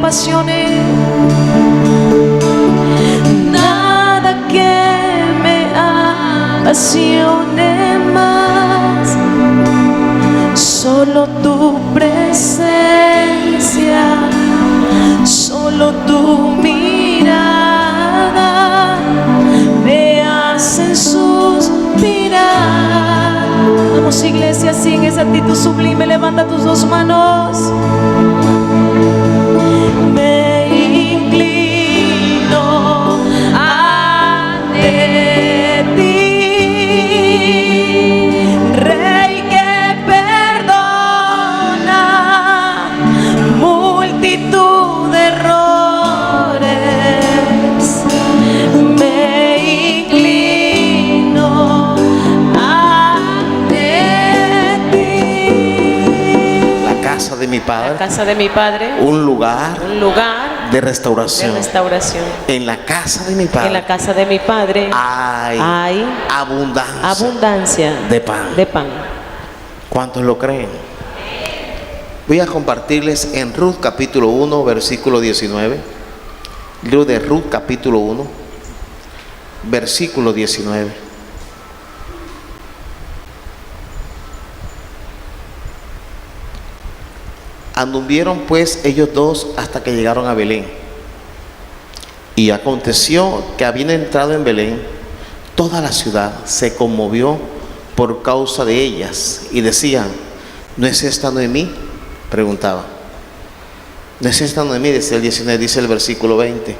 apasione, nada que me apasione más, solo tu presencia, solo tu mirada me hacen suspirar. Vamos, iglesia, así en esa actitud sublime, levanta tus dos manos. Me inclino ante ti, Rey que perdona multitud de errores. Me inclino ante ti. La casa de mi Padre, La casa de mi Padre, un lugar de de restauración. restauración. En la casa de mi Padre, En la casa de mi Padre hay abundancia abundancia de pan. de pan. ¿Cuántos lo creen? Voy a compartirles en Ruth capítulo 1, versículo 19. Libro de Ruth capítulo 1, versículo 19. Anduvieron pues ellos dos hasta que llegaron a Belén. Y aconteció que habiendo entrado en Belén, toda la ciudad se conmovió por causa de ellas y decían: ¿no es esta Noemí? Preguntaba. ¿No es esta Noemí? Decía el 19, dice el versículo 20.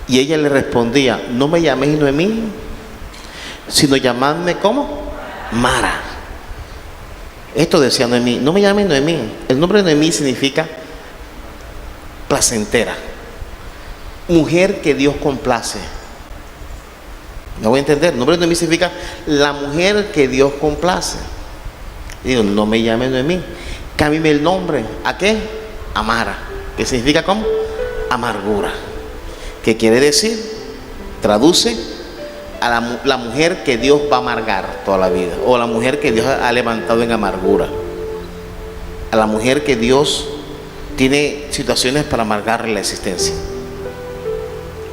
Y ella le respondía: no me llaméis Noemí, sino llamadme ¿cómo? Mara. Esto decía Noemí: no me llames Noemí. El nombre de Noemí significa placentera, mujer que Dios complace. ¿Me voy a entender? El nombre de Noemí significa la mujer que Dios complace. Y digo: no me llames Noemí, cámbiame el nombre. ¿A qué? A Mara, que significa ¿cómo? Amargura. ¿Qué quiere decir? Traduce a la mujer que Dios va a amargar toda la vida, o la mujer que Dios ha levantado en amargura, a la mujer que Dios tiene situaciones para amargarle la existencia.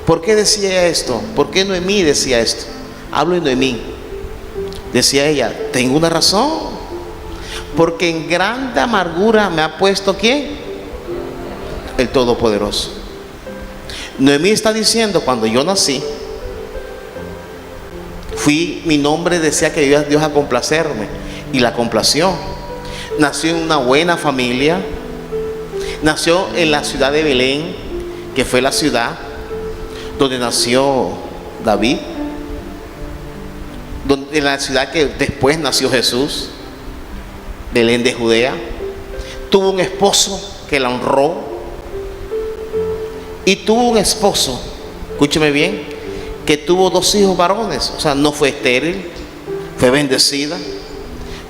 ¿Por qué decía esto? ¿Por qué Noemí decía esto? Hablo de Noemí. Decía ella: tengo una razón, porque en grande amargura me ha puesto ¿quién? El Todopoderoso. Noemí está diciendo: cuando yo nací, mi nombre decía que iba Dios a complacerme, y la complació. Nació en una buena familia, nació en la ciudad de Belén, que fue la ciudad donde nació David, en la ciudad que después nació Jesús, Belén de Judea. Tuvo un esposo que la honró, y tuvo un esposo, escúcheme bien, que tuvo 2 hijos varones. O sea, no fue estéril, fue bendecida.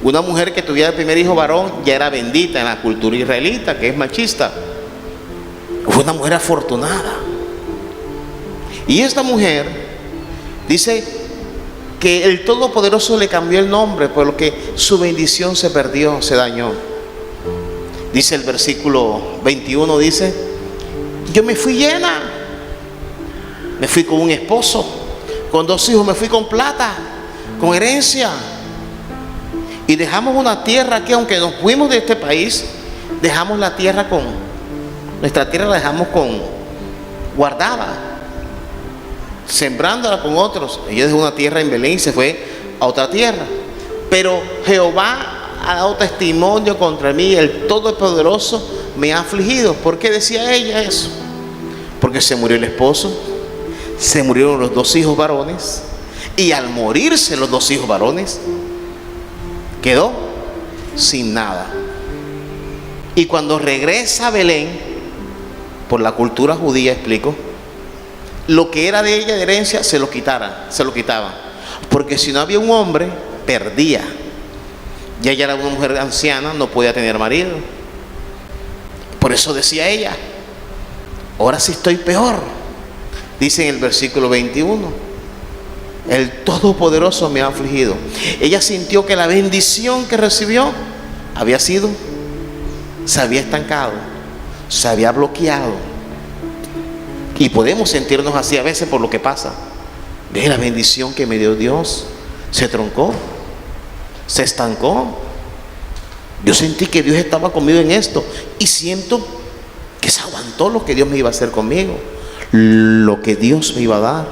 Una mujer que tuviera el primer hijo varón ya era bendita en la cultura israelita, que es machista. Fue una mujer afortunada. Y esta mujer dice que el Todopoderoso le cambió el nombre, por lo que su bendición se perdió, se dañó. Dice el versículo 21, dice: yo me fui llena, me fui con un esposo, con 2 hijos, me fui con plata, con herencia, y dejamos una tierra que, aunque nos fuimos de este país, dejamos la tierra nuestra tierra la dejamos guardada, sembrándola con otros. Ella dejó una tierra en Belén y se fue a otra tierra. Pero Jehová ha dado testimonio contra mí, el Todopoderoso me ha afligido. ¿Por qué decía ella eso? Porque se murió el esposo, se murieron los 2 hijos varones, y al morirse los 2 hijos varones, quedó sin nada. Y cuando regresa a Belén, por la cultura judía, explico, lo que era de ella de herencia se lo quitaban, porque si no había un hombre, perdía. Y ella era una mujer anciana, no podía tener marido. Por eso decía ella: ahora sí estoy peor. Dice en el versículo 21: el Todopoderoso me ha afligido. Ella sintió que la bendición que recibió se había estancado. se había bloqueado. Y podemos sentirnos así a veces por lo que pasa. Ve, la bendición que me dio Dios se truncó, se estancó. Yo sentí que Dios estaba conmigo en esto y siento que se aguantó lo que Dios me iba a hacer conmigo, lo que Dios me iba a dar.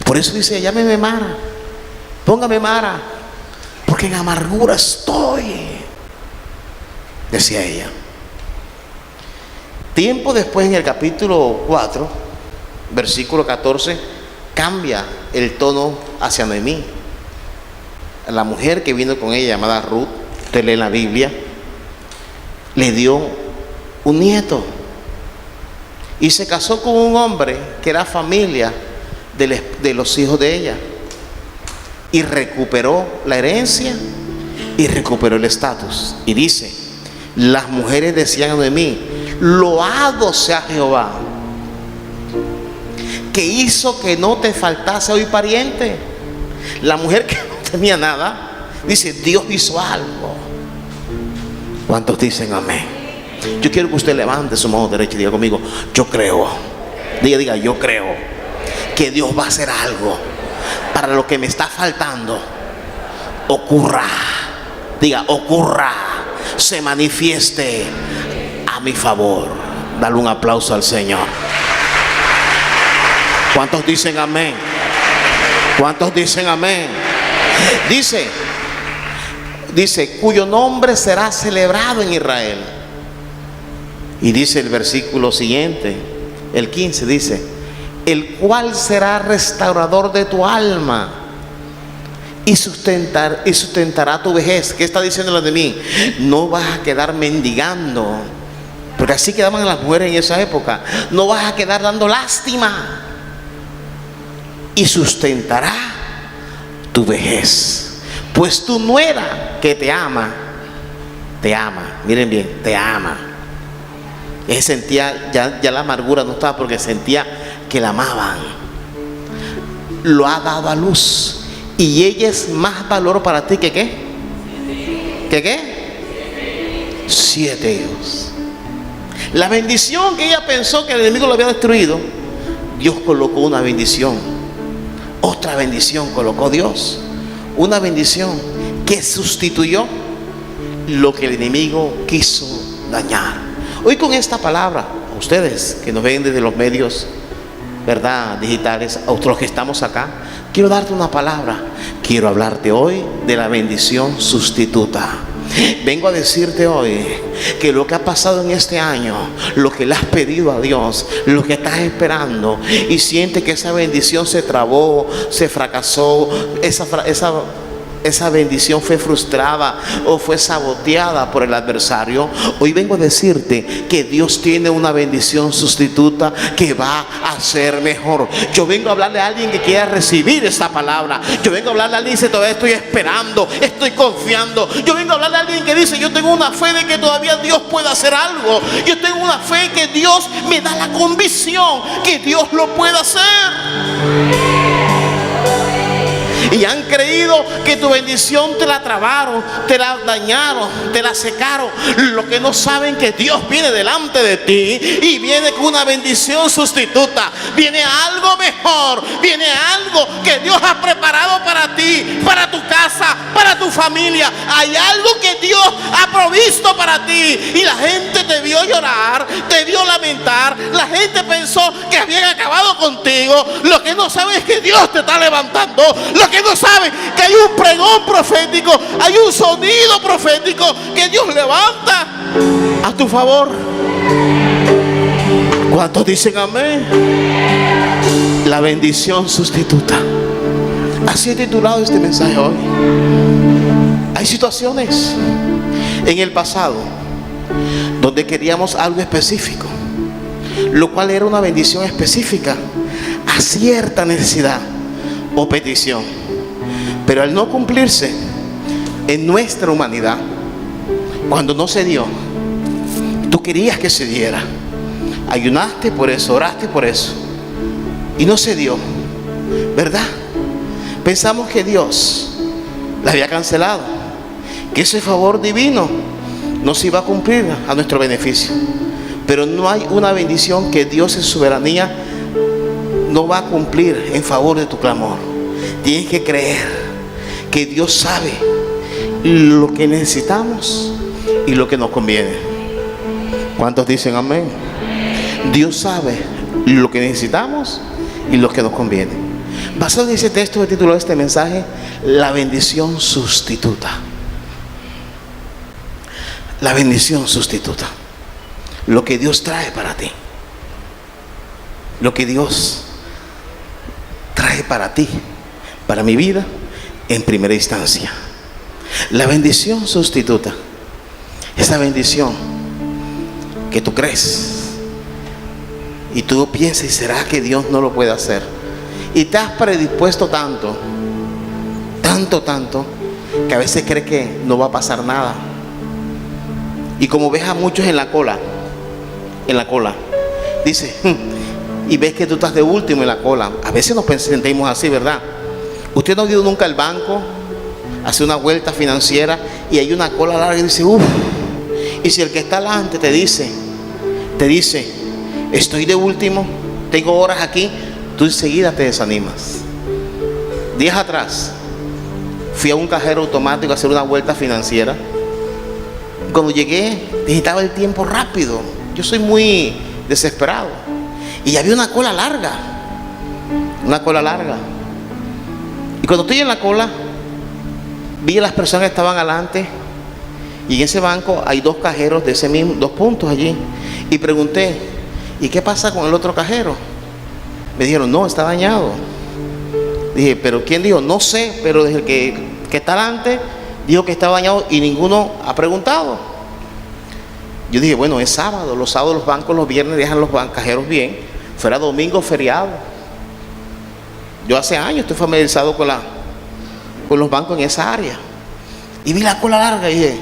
Por eso dice: llámeme Mara, póngame Mara, porque en amargura estoy, decía ella. Tiempo después, en el capítulo 4, versículo 14, cambia el tono hacia Noemí. La mujer que vino con ella, llamada Ruth, usted lee en la Biblia, le dio un nieto y se casó con un hombre que era familia de los hijos de ella, y recuperó la herencia y recuperó el estatus. Y dice: las mujeres decían a Noemí: loado sea Jehová, que hizo que no te faltase hoy pariente. La mujer que no tenía nada dice: Dios hizo algo. ¿Cuántos dicen amén? Yo quiero que usted levante su mano derecha y diga conmigo: yo creo. Diga, yo creo que Dios va a hacer algo para lo que me está faltando. Ocurra. Diga: ocurra, se manifieste a mi favor. Dale un aplauso al Señor. ¿Cuántos dicen amén? ¿Cuántos dicen amén? Dice: cuyo nombre será celebrado en Israel. Y dice el versículo siguiente, el 15, dice: el cual será restaurador de tu alma y sustentará tu vejez. ¿Qué está diciendo de mí? No vas a quedar mendigando, porque así quedaban las mujeres en esa época. No vas a quedar dando lástima, y sustentará tu vejez, pues tu nuera que te ama, miren bien, te ama. Él sentía, ya la amargura no estaba, porque sentía que la amaban. Lo ha dado a luz, y ella es más valor para ti que ¿qué? 7 hijos. La bendición que ella pensó que el enemigo lo había destruido, Dios colocó una bendición. Otra bendición colocó Dios. Una bendición que sustituyó lo que el enemigo quiso dañar. Hoy, con esta palabra, a ustedes que nos ven desde los medios, ¿verdad?, digitales, a otros que estamos acá, quiero darte una palabra. Quiero hablarte hoy de la bendición sustituta. Vengo a decirte hoy que lo que ha pasado en este año, lo que le has pedido a Dios, lo que estás esperando, y siente que esa bendición se trabó, se fracasó, esa bendición fue frustrada o fue saboteada por el adversario, hoy vengo a decirte que Dios tiene una bendición sustituta que va a ser mejor. Yo vengo a hablarle a alguien que quiera recibir esta palabra. Yo vengo a hablarle a alguien que dice: todavía estoy esperando, estoy confiando. Yo vengo a hablarle a alguien que dice: yo tengo una fe de que todavía Dios puede hacer algo. Yo tengo una fe que Dios me da la convicción que Dios lo puede hacer. Y han creído que tu bendición te la trabaron, te la dañaron, te la secaron. Lo que no saben que Dios viene delante de ti y viene con una bendición sustituta. Viene algo mejor, viene algo que Dios ha preparado para ti, para tu casa, para tu familia. Hay algo que Dios ha provisto para ti. Y la gente te vio llorar, te vio lamentar. La gente pensó que habían acabado contigo. Lo que no saben es que Dios te está levantando. Lo que no saben que hay un pregón profético, hay un sonido profético que Dios levanta a tu favor. ¿Cuántos dicen amén? La bendición sustituta. Así he titulado este mensaje hoy. Hay situaciones en el pasado donde queríamos algo específico, lo cual era una bendición específica a cierta necesidad o petición, pero al no cumplirse en nuestra humanidad, cuando no se dio, tú querías que se diera, ayunaste por eso, oraste por eso, y no se dio, ¿verdad? Pensamos que Dios la había cancelado, que ese favor divino no se iba a cumplir a nuestro beneficio. Pero no hay una bendición que Dios en su soberanía no va a cumplir en favor de tu clamor. Tienes que creer que Dios sabe lo que necesitamos y lo que nos conviene. ¿Cuántos dicen amén? Dios sabe lo que necesitamos y lo que nos conviene. Basado en ese texto, el título de este mensaje: la bendición sustituta. La bendición sustituta. Lo que Dios trae para ti. Lo que Dios trae para ti, para mi vida, en primera instancia. La bendición sustituta. Esa bendición que tú crees y tú piensas, ¿será que Dios no lo puede hacer? Y te has predispuesto tanto, que a veces crees que no va a pasar nada. Y como ves a muchos en la cola, dice, y ves que tú estás de último en la cola. A veces nos sentimos así, ¿verdad? Usted no ha ido nunca al banco, hace una vuelta financiera y hay una cola larga y dice, y si el que está delante te dice, estoy de último, tengo horas aquí, tú enseguida te desanimas. Días atrás fui a un cajero automático a hacer una vuelta financiera. Cuando llegué, necesitaba el tiempo rápido. Yo soy muy desesperado. Y había una cola larga. Y cuando estoy en la cola, vi a las personas que estaban adelante. Y en ese banco hay dos cajeros de ese mismo, 2 puntos allí. Y pregunté, ¿y qué pasa con el otro cajero? Me dijeron, no, está dañado. Dije, ¿pero quién dijo? No sé, pero desde el que está adelante dijo que estaba dañado y ninguno ha preguntado. Yo dije, bueno, es sábado. Los sábados los bancos los viernes dejan los cajeros bien. Fuera domingo, feriado. Yo hace años estoy familiarizado con los bancos en esa área. Y vi la cola larga y dije,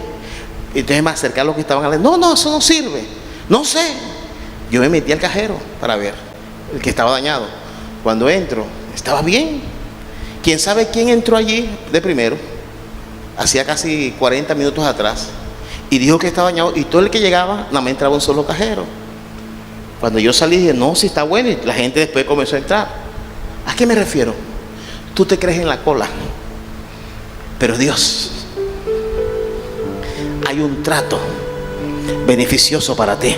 entonces me acerqué a los que estaban hablando. No, eso no sirve. No sé. Yo me metí al cajero para ver el que estaba dañado. Cuando entro, estaba bien. ¿Quién sabe quién entró allí de primero? Hacía casi 40 minutos atrás. Y dijo que estaba dañado. Y todo el que llegaba, nada más entraba un solo cajero. Cuando yo salí dije, no, si está bueno. Y la gente después comenzó a entrar. ¿A qué me refiero? Tú te crees en la cola. Pero Dios, hay un trato beneficioso para ti.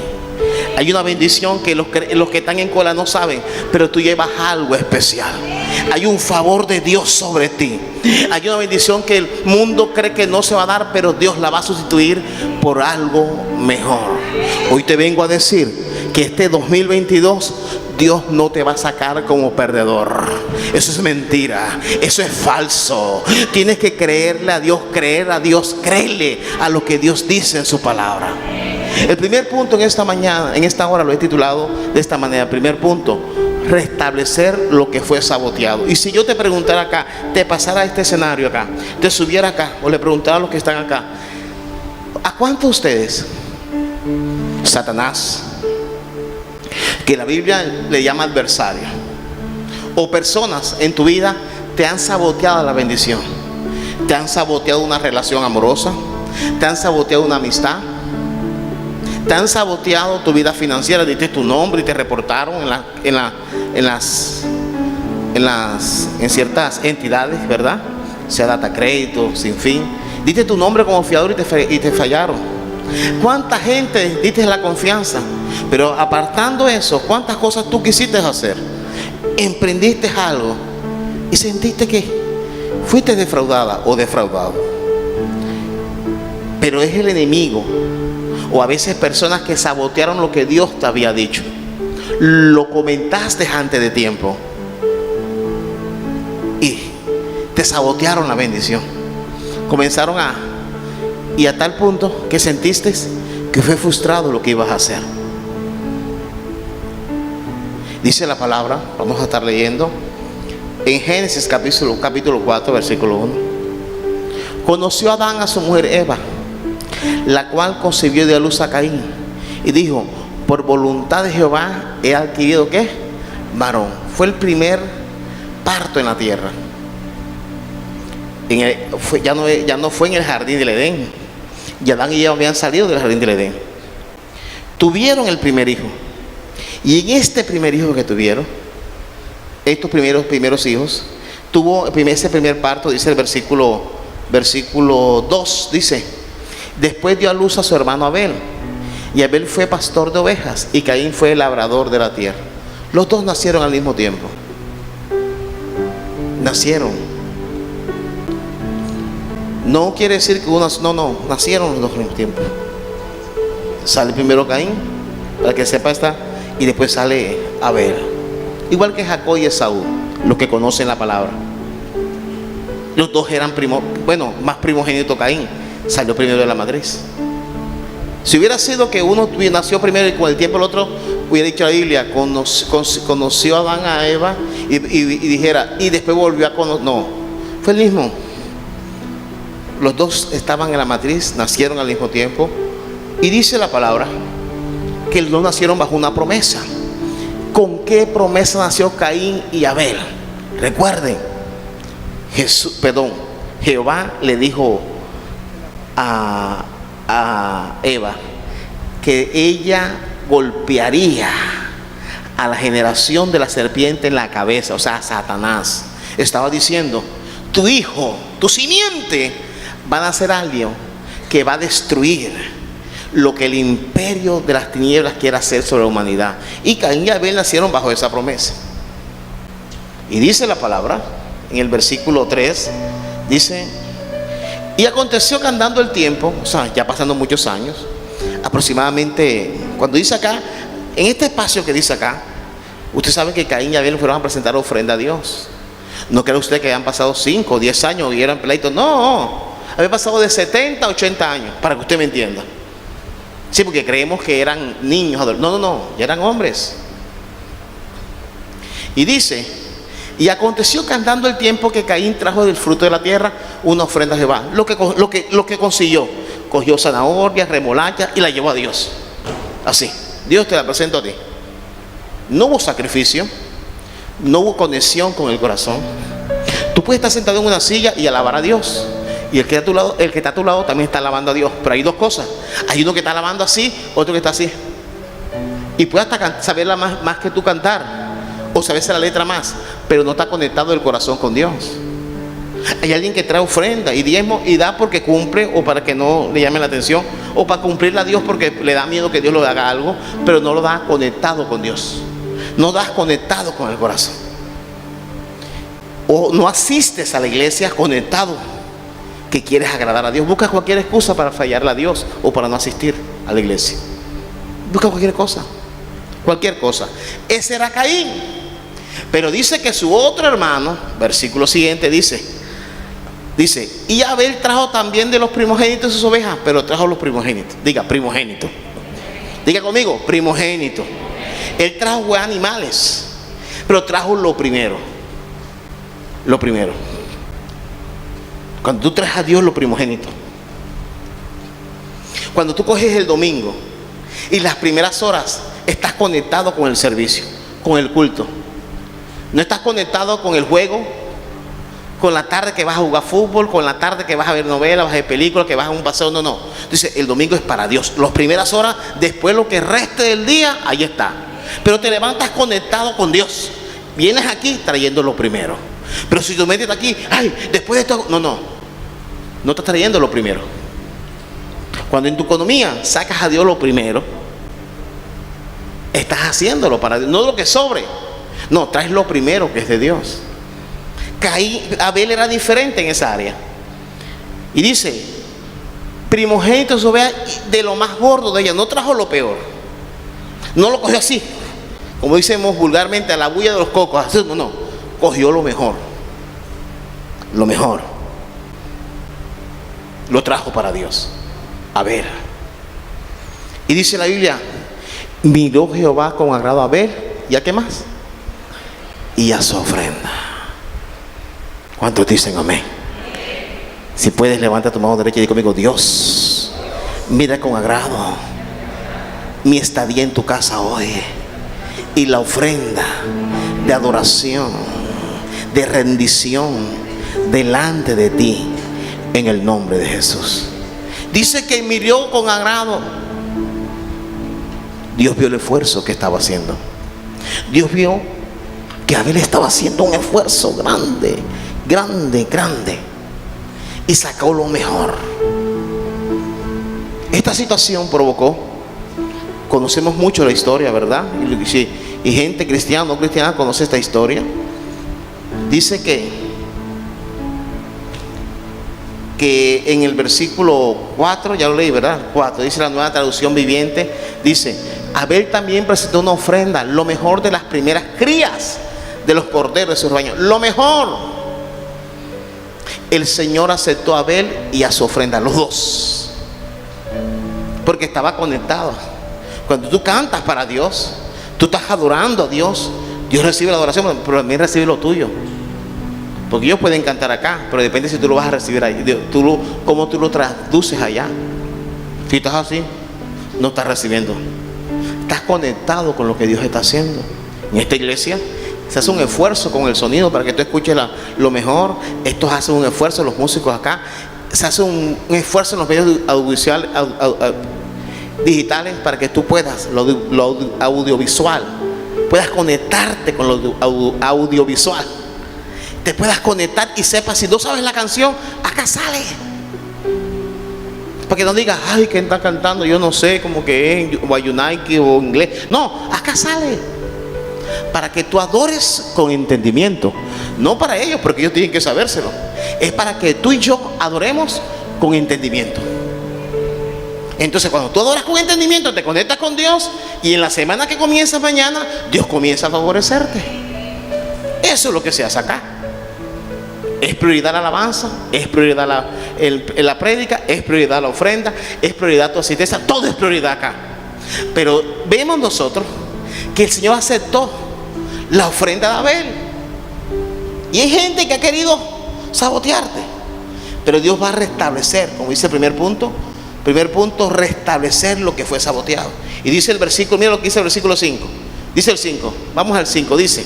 Hay una bendición que los que están en cola no saben, pero tú llevas algo especial. Hay un favor de Dios sobre ti. Hay una bendición que el mundo cree que no se va a dar, pero Dios la va a sustituir por algo mejor. Hoy te vengo a decir que este 2022 Dios no te va a sacar como perdedor. Eso es mentira, eso es falso. Tienes que creerle a Dios, créele a lo que Dios dice en su palabra. El primer punto en esta mañana, en esta hora, lo he titulado de esta manera. Primer punto: restablecer lo que fue saboteado. Y si yo te preguntara acá, te pasara este escenario acá, te subiera acá, o le preguntara a los que están acá, ¿a cuántos de ustedes Satanás, que la Biblia le llama adversario, o personas en tu vida te han saboteado la bendición? Te han saboteado una relación amorosa, te han saboteado una amistad, te han saboteado tu vida financiera. Diste tu nombre y te reportaron en ciertas entidades, ¿verdad? Sea Data Crédito, Sin Fin. Diste tu nombre como fiador y te fallaron. ¿Cuánta gente diste la confianza? Pero apartando eso, ¿cuántas cosas tú quisiste hacer? Emprendiste algo y sentiste que fuiste defraudada o defraudado. Pero es el enemigo, o a veces personas que sabotearon lo que Dios te había dicho. Lo comentaste antes de tiempo y te sabotearon la bendición. Comenzaron y a tal punto que sentiste que fue frustrado lo que ibas a hacer. Dice la palabra, vamos a estar leyendo en Génesis capítulo 4, versículo 1. Conoció Adán a su mujer Eva, la cual concibió de a luz a Caín, y dijo: por voluntad de Jehová he adquirido ¿qué? Varón. Fue el primer parto en la tierra. Ya no fue en el jardín del Edén. Y Adán y Eva habían salido del jardín del Edén. tuvieron el primer hijo. Y en este primer hijo que tuvieron, estos primeros hijos, tuvo ese primer parto, dice el versículo 2, dice: después dio a luz a su hermano Abel, y Abel fue pastor de ovejas, y Caín fue labrador de la tierra. Los dos nacieron al mismo tiempo. Nacieron. No quiere decir que nacieron los dos al mismo tiempo. Sale primero Caín, para que sepa y después sale Abel. Igual que Jacob y Esaú, los que conocen la palabra. Los dos eran más primogénito Caín, salió primero de la matriz. Si hubiera sido que uno nació primero y con el tiempo el otro, hubiera dicho la Biblia, conoció a Adán a Eva y dijera, y después volvió a conocer. No, fue el mismo. Los dos estaban en la matriz, nacieron al mismo tiempo. Y dice la palabra que los dos nacieron bajo una promesa. ¿Con qué promesa nació Caín y Abel? Recuerden, Jehová le dijo a Eva que ella golpearía a la generación de la serpiente en la cabeza, o sea, a Satanás. Estaba diciendo: tu hijo, tu simiente, van a ser alguien que va a destruir lo que el imperio de las tinieblas quiere hacer sobre la humanidad. Y Caín y Abel nacieron bajo esa promesa. Y dice la palabra en el versículo 3, dice: y aconteció que andando el tiempo, o sea, ya pasando muchos años, aproximadamente, cuando dice acá, en este espacio que dice acá, usted sabe que Caín y Abel fueron a presentar ofrenda a Dios. No cree usted que han pasado 5 o 10 años y eran pleitos. No, había pasado de 70 a 80 años, para que usted me entienda. Sí, porque creemos que eran niños. No, ya eran hombres. Y dice: y aconteció que andando el tiempo que Caín trajo del fruto de la tierra una ofrenda a Jehová. Lo que consiguió, cogió zanahorias, remolacha y la llevó a Dios. Así, Dios te la presento a ti. No hubo sacrificio, no hubo conexión con el corazón. Tú puedes estar sentado en una silla y alabar a Dios, y el que está a tu lado también está alabando a Dios. Pero hay dos cosas: hay uno que está alabando así, otro que está así. Y puede hasta saberla más que tú cantar, o saberse la letra más, pero no está conectado el corazón con Dios. Hay alguien que trae ofrenda y diezmo y da porque cumple, o para que no le llame la atención, o para cumplirle a Dios porque le da miedo que Dios le haga algo, pero no lo da conectado con Dios. No das conectado con el corazón. O no asistes a la iglesia conectado, que quieres agradar a Dios. Buscas cualquier excusa para fallarle a Dios o para no asistir a la iglesia. Busca cualquier cosa. Ese era Caín. Pero dice que su otro hermano, versículo siguiente, dice: y Abel trajo también de los primogénitos de sus ovejas, pero trajo los primogénitos. Diga, primogénito. Diga conmigo, primogénito. Él trajo animales, pero trajo lo primero. Lo primero. Cuando tú traes a Dios lo primogénito. Cuando tú coges el domingo y las primeras horas estás conectado con el servicio, con el culto. No estás conectado con el juego, con la tarde que vas a jugar fútbol, con la tarde que vas a ver novelas, vas a ver películas, que vas a un paseo. No. Dice, el domingo es para Dios. Las primeras horas, después lo que reste del día, ahí está. Pero te levantas conectado con Dios. Vienes aquí trayendo lo primero. Pero si tú metes aquí, después de esto, no estás trayendo lo primero. Cuando en tu economía sacas a Dios lo primero, estás haciéndolo para Dios, no lo que sobre. No, traes lo primero que es de Dios. Abel era diferente en esa área. Y dice, primogénito de lo más gordo de ella. No trajo lo peor. No lo cogió así, como decimos vulgarmente, a la bulla de los cocos. Así, no. Cogió lo mejor. Lo mejor. Lo trajo para Dios. Abel. Y dice la Biblia, miró Jehová con agrado a Abel. ¿Y a qué más? Y a su ofrenda. ¿Cuántos dicen amén? Si puedes, levanta tu mano derecha y di conmigo: Dios, mira con agrado mi estadía en tu casa hoy, y la ofrenda de adoración, de rendición delante de ti, en el nombre de Jesús. Dice que miró con agrado. Dios vio el esfuerzo que estaba haciendo. Dios vio que Abel estaba haciendo un esfuerzo grande, grande, grande, y sacó lo mejor. Esta situación provocó, conocemos mucho la historia, ¿verdad? Y gente cristiana, no cristiana, conoce esta historia. Dice que en el versículo 4, ya lo leí, ¿verdad? 4, dice la Nueva Traducción Viviente, dice: Abel también presentó una ofrenda, lo mejor de las primeras crías de los corderos de sus rebaños, lo mejor. El Señor aceptó a Abel y a su ofrenda, los dos, porque estaba conectado. Cuando tú cantas para Dios, tú estás adorando a Dios, Dios recibe la adoración, pero también recibe lo tuyo. Porque ellos pueden cantar acá, pero depende si tú lo vas a recibir ahí, cómo tú lo traduces allá. Si estás así, no estás recibiendo. Estás conectado con lo que Dios está haciendo. En esta iglesia se hace un esfuerzo con el sonido para que tú escuches lo mejor. Estos hacen un esfuerzo, los músicos acá. Se hace un esfuerzo en los medios audiovisuales, digitales, para que tú puedas, lo audiovisual, puedas conectarte con lo audiovisual. Te puedas conectar y sepas, si no sabes la canción, acá sale. Para que no digas, ay, ¿quién está cantando? Yo no sé, como que es Guayunaiki o inglés. No, acá sale. Para que tú adores con entendimiento. No para ellos, porque ellos tienen que sabérselo. Es para que tú y yo adoremos con entendimiento. Entonces, cuando tú adoras con entendimiento, te conectas con Dios, y en la semana que comienza mañana, Dios comienza a favorecerte. Eso es lo que se hace acá. Es prioridad la alabanza, es prioridad la prédica, es prioridad la ofrenda, es prioridad tu asistencia, todo es prioridad acá. Pero vemos nosotros que el Señor aceptó la ofrenda de Abel. Y hay gente que ha querido sabotearte, pero Dios va a restablecer, como dice el primer punto, restablecer lo que fue saboteado. Y dice el versículo, mira lo que dice el versículo 5. Dice el 5, vamos al 5, dice: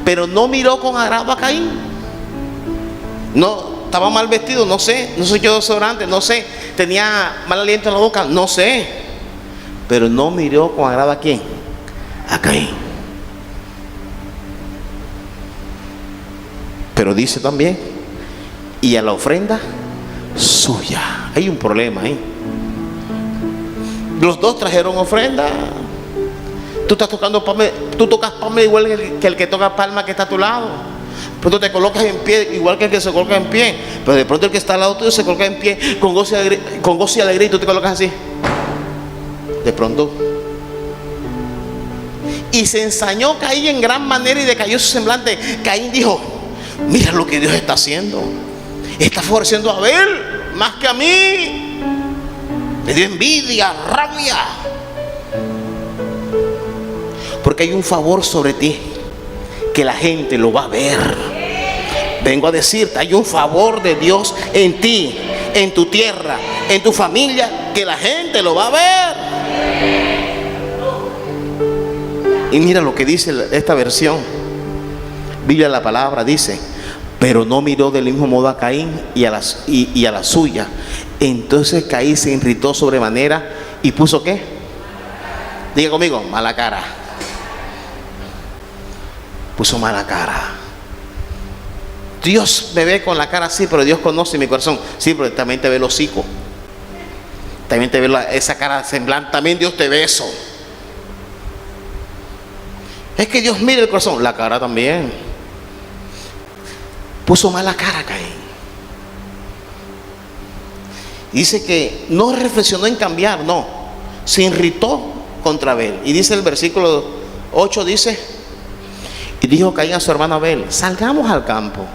pero no miró con agrado a Caín. No, estaba mal vestido, no sé, no se echó desodorante, no sé, tenía mal aliento en la boca, no sé, pero no miró con agrado a ¿quién? A Caín. Pero dice también: y a la ofrenda suya. Hay un problema ahí. Los dos trajeron ofrenda. Tú estás tocando palma, tú tocas palma igual que el que toca palma que está a tu lado. Pero tú te colocas en pie igual que el que se coloca en pie. Pero de pronto el que está al lado tuyo se coloca en pie con gozo y alegría, y tú te colocas así. De pronto. Y se ensañó Caín en gran manera y decayó su semblante. Caín dijo: mira lo que Dios está haciendo. Está favoreciendo a Abel más que a mí. Le dio envidia, rabia. Porque hay un favor sobre ti que la gente lo va a ver. Vengo a decirte, hay un favor de Dios en ti, en tu tierra, en tu familia, que la gente lo va a ver. Y mira lo que dice esta versión, Biblia la palabra, dice: pero no miró del mismo modo a Caín y a la suya. Entonces Caín se irritó sobremanera y puso ¿qué? Diga conmigo, mala cara. Puso mala cara. Dios me ve con la cara así, pero Dios conoce mi corazón. Sí, pero también te ve el hocico, también te ve esa cara semblante, también Dios te ve eso. Es que Dios mira el corazón, la cara también. Puso mala cara Caín. Dice que no reflexionó en cambiar, no, se irritó contra Abel. Y dice el versículo 8, dice: y dijo Caín a su hermano Abel: salgamos al campo.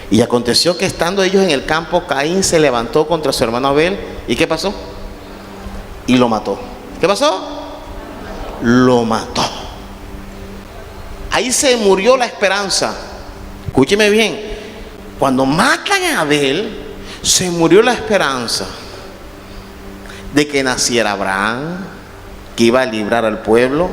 Y aconteció que estando ellos en el campo, Caín se levantó contra su hermano Abel. ¿Y qué pasó? Y lo mató. ¿Qué pasó? Lo mató. Ahí se murió la esperanza. Escúcheme bien. Cuando matan a Abel, se murió la esperanza de que naciera Abraham, que iba a librar al pueblo,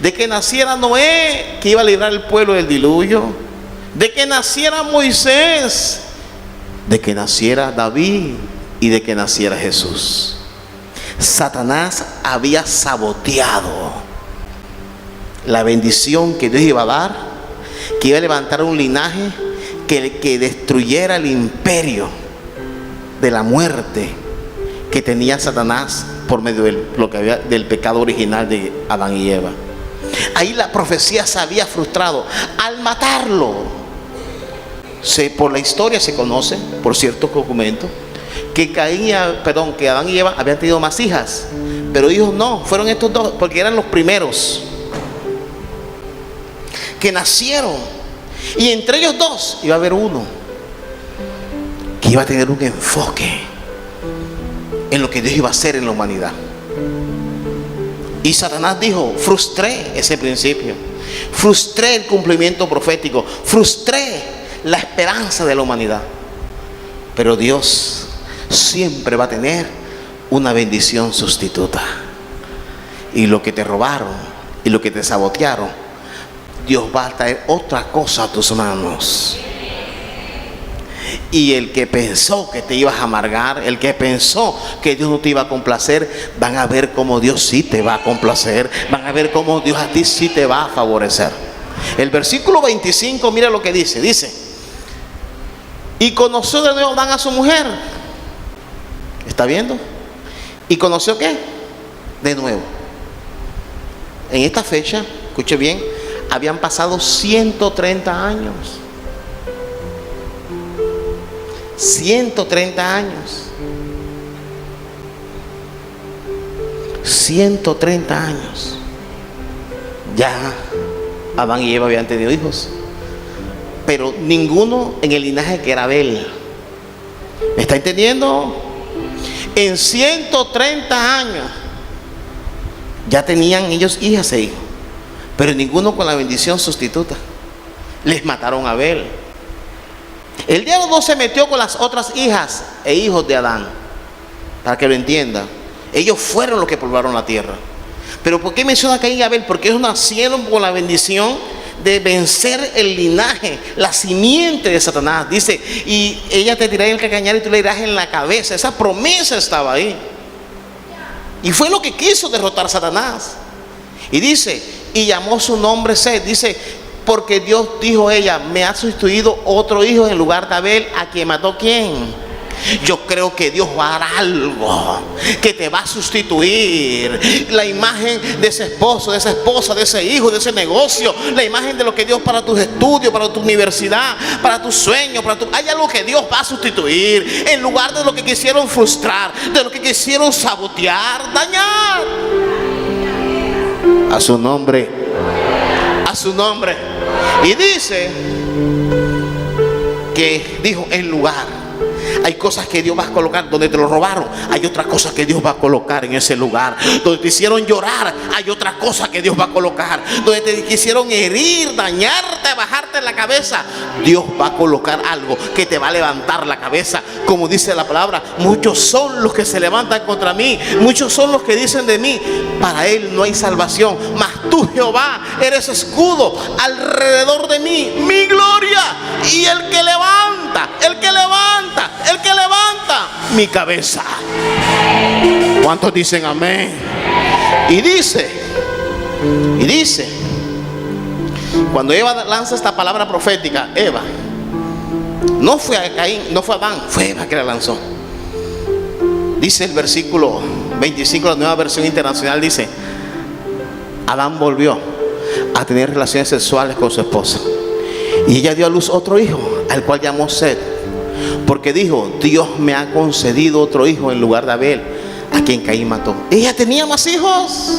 de que naciera Noé, que iba a librar al pueblo del diluvio, de que naciera Moisés, de que naciera David y de que naciera Jesús. Satanás había saboteado la bendición que Dios iba a dar, que iba a levantar un linaje que destruyera el imperio de la muerte que tenía Satanás por medio del pecado original de Adán y Eva. Ahí la profecía se había frustrado al matarlo. Por la historia se conoce, por ciertos documentos, que Adán y Eva habían tenido más hijas, pero hijos no, fueron estos dos, porque eran los primeros que nacieron. Y entre ellos dos iba a haber uno que iba a tener un enfoque en lo que Dios iba a hacer en la humanidad. Y Satanás dijo: frustré ese principio, frustré el cumplimiento profético, frustré la esperanza de la humanidad. Pero Dios siempre va a tener una bendición sustituta. Y lo que te robaron y lo que te sabotearon, Dios va a traer otra cosa a tus manos. Y el que pensó que te ibas a amargar, el que pensó que Dios no te iba a complacer, van a ver cómo Dios sí te va a complacer, van a ver cómo Dios a ti sí te va a favorecer. El versículo 25, mira lo que dice. Dice: y conoció de nuevo Adán a su mujer. ¿Está viendo? ¿Y conoció qué? De nuevo. En esta fecha, escuche bien, habían pasado 130 años. 130 años. 130 años. Ya Adán y Eva habían tenido hijos, pero ninguno en el linaje que era Abel. ¿Me está entendiendo? En 130 años ya tenían ellos hijas e hijos, pero ninguno con la bendición sustituta. Les mataron a Abel. El diablo no se metió con las otras hijas e hijos de Adán, para que lo entienda. Ellos fueron los que poblaron la tierra. Pero ¿por qué menciona a Caín y Abel? Porque ellos nacieron con la bendición de vencer el linaje, la simiente de Satanás. Dice: y ella te tirará en el calcañar y tú le irás en la cabeza. Esa promesa estaba ahí. Y fue lo que quiso derrotar Satanás. Y dice: y llamó su nombre Set. Dice: porque Dios dijo ella: me ha sustituido otro hijo en lugar de Abel, a quien mató ¿quién? Yo creo que Dios va a dar algo que te va a sustituir. La imagen de ese esposo, de esa esposa, de ese hijo, de ese negocio. La imagen de lo que Dios para tus estudios, para tu universidad, para tus sueños, hay algo que Dios va a sustituir. En lugar de lo que quisieron frustrar, de lo que quisieron sabotear, dañar. A su nombre. A su nombre. Y dice que dijo: en lugar. Hay cosas que Dios va a colocar donde te lo robaron. Hay otras cosas que Dios va a colocar en ese lugar. Donde te hicieron llorar, hay otras cosas que Dios va a colocar. Donde te quisieron herir, dañarte, bajarte en la cabeza, Dios va a colocar algo que te va a levantar la cabeza. Como dice la palabra: muchos son los que se levantan contra mí, muchos son los que dicen de mí: para él no hay salvación. Mas tú, Jehová, eres escudo alrededor de mí, mi gloria, y el que levanta mi cabeza. ¿Cuántos dicen amén? Y dice, cuando Eva lanza esta palabra profética, Eva, no fue a Caín, no fue a Adán, fue Eva que la lanzó. Dice el versículo 25, la Nueva Versión Internacional, dice: Adán volvió a tener relaciones sexuales con su esposa, y ella dio a luz otro hijo, al cual llamó Set, porque dijo: Dios me ha concedido otro hijo en lugar de Abel, a quien Caín mató. Ella tenía más hijos,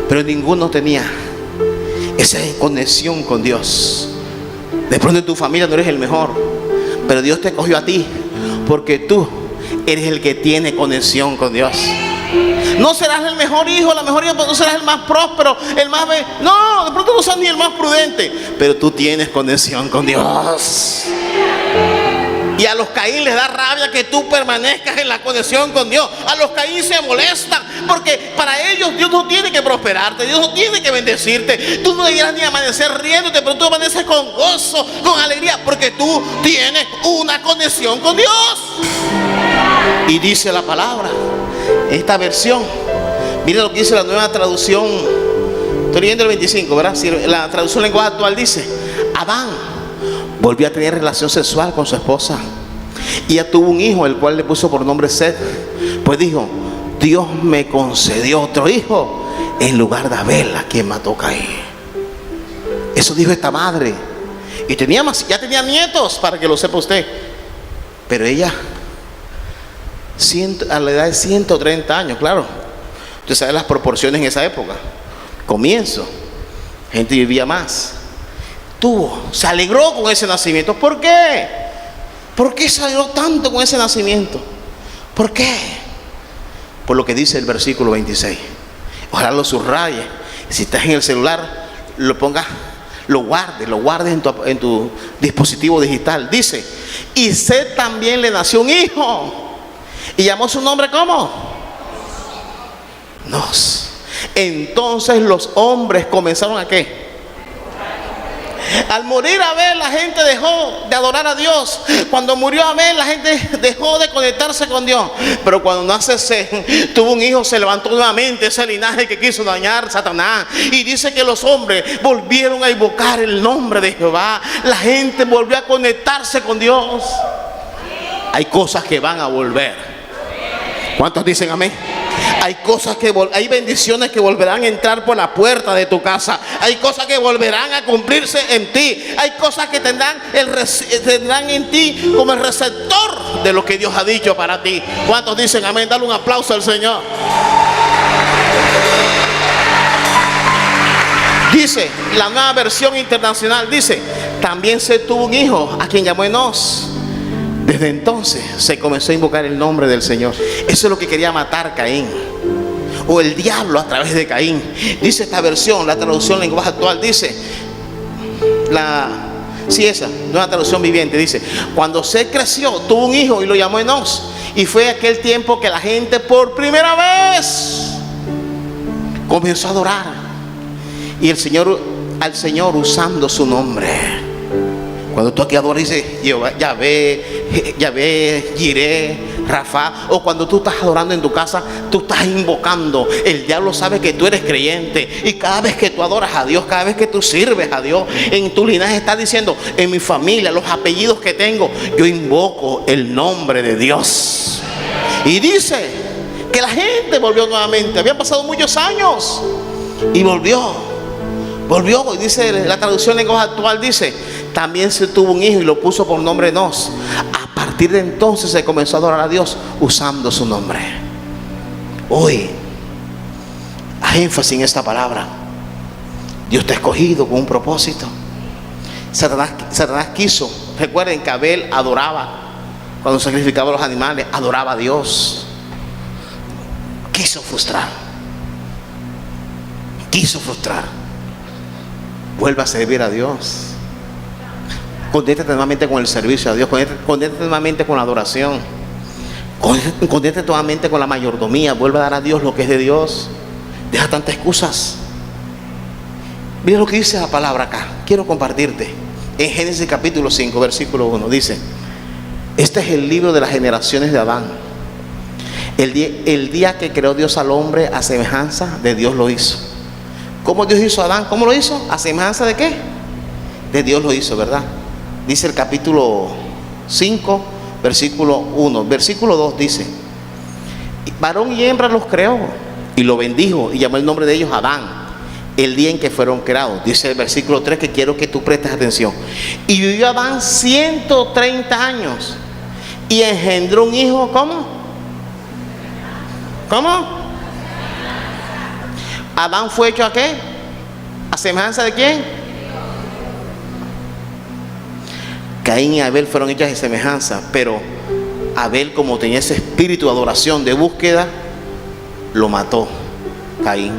pero ninguno tenía esa conexión con Dios. De pronto en tu familia no eres el mejor, pero Dios te escogió a ti, porque tú eres el que tiene conexión con Dios. No serás el mejor hijo, la mejor hija, no serás el más próspero, el más... No, de pronto no serás ni el más prudente, pero tú tienes conexión con Dios. Y a los Caín les da rabia que tú permanezcas en la conexión con Dios. A los Caín se molestan, porque para ellos Dios no tiene que prosperarte, Dios no tiene que bendecirte. Tú no deberías ni amanecer riéndote, pero tú amaneces con gozo, con alegría, porque tú tienes una conexión con Dios. Y dice la palabra esta versión, mire lo que dice la nueva traducción. Estoy leyendo el 25, ¿verdad? Si la traducción lenguaje actual dice: Adán volvió a tener relación sexual con su esposa y ella tuvo un hijo, el cual le puso por nombre Set. Pues dijo: Dios me concedió otro hijo en lugar de Abel, a quien mató Caín. Eso dijo esta madre. Y ya tenía nietos, para que lo sepa usted. Pero ella, a la edad de 130 años, claro, usted sabe las proporciones en esa época. Comienzo, gente vivía más. Se alegró con ese nacimiento. ¿Por qué? ¿Por qué se alegró tanto con ese nacimiento? ¿Por qué? Por lo que dice el versículo 26. Ojalá lo subraye. Si estás en el celular, lo pongas, lo guardes en tu dispositivo digital. Dice: y Set también le nació un hijo y llamó su nombre ¿cómo? Nos. Entonces los hombres comenzaron ¿a qué? Al morir Abel, la gente dejó de adorar a Dios. Cuando murió Abel, la gente dejó de conectarse con Dios. Pero cuando nace Set, tuvo un hijo, se levantó nuevamente ese linaje que quiso dañar Satanás. Y dice que los hombres volvieron a invocar el nombre de Jehová. La gente volvió a conectarse con Dios. Hay cosas que van a volver. ¿Cuántos dicen amén? Hay cosas hay bendiciones que volverán a entrar por la puerta de tu casa. Hay cosas que volverán a cumplirse en ti. Hay cosas que tendrán en ti como el receptor de lo que Dios ha dicho para ti. ¿Cuántos dicen amén? Dale un aplauso al Señor. Dice la nueva versión internacional, dice: también se tuvo un hijo, a quien llamó Enos. Desde entonces se comenzó a invocar el nombre del Señor. Eso es lo que quería matar Caín, o el diablo a través de Caín. Dice esta versión, la traducción lenguaje actual, dice, esa nueva traducción viviente, dice: cuando Set creció, tuvo un hijo y lo llamó Enos. Y fue aquel tiempo que la gente por primera vez comenzó a adorar al Señor usando su nombre. Cuando tú aquí adoras, dices Yahvé, Jireh, Rafa. O cuando tú estás adorando en tu casa, tú estás invocando. El diablo sabe que tú eres creyente, y cada vez que tú adoras a Dios, cada vez que tú sirves a Dios, en tu linaje estás diciendo: en mi familia, los apellidos que tengo, yo invoco el nombre de Dios. Y dice que la gente volvió nuevamente. Habían pasado muchos años y volvió. Y dice la traducción lenguaje actual, dice: también se tuvo un hijo y lo puso por nombre Enos. A partir de entonces se comenzó a adorar a Dios usando su nombre. Hoy hay énfasis en esta palabra. Dios te ha escogido con un propósito. Satanás quiso. Recuerden que Abel adoraba, cuando sacrificaba los animales, adoraba a Dios. Quiso frustrar. Vuelva a servir a Dios. Conéctate nuevamente con el servicio a Dios. Conéctate nuevamente con la adoración. Conéctate nuevamente con la mayordomía. Vuelve a dar a Dios lo que es de Dios. Deja tantas excusas. Mira lo que dice la palabra acá. Quiero compartirte. En Génesis capítulo 5, versículo 1, dice: este es el libro de las generaciones de Adán. El día que creó Dios al hombre, a semejanza de Dios lo hizo. ¿Cómo Dios hizo a Adán? ¿Cómo lo hizo? ¿A semejanza de qué? De Dios lo hizo, ¿verdad? Dice el capítulo 5, versículo 1. Versículo 2 dice: varón y hembra los creó y lo bendijo y llamó el nombre de ellos Adán, el día en que fueron creados. Dice el versículo 3, que quiero que tú prestes atención. Y vivió Adán 130 años y engendró un hijo. ¿Cómo? Adán fue hecho ¿a qué? ¿A semejanza de quién? Caín y Abel fueron hechas de semejanza, pero Abel, como tenía ese espíritu de adoración, de búsqueda, lo mató Caín.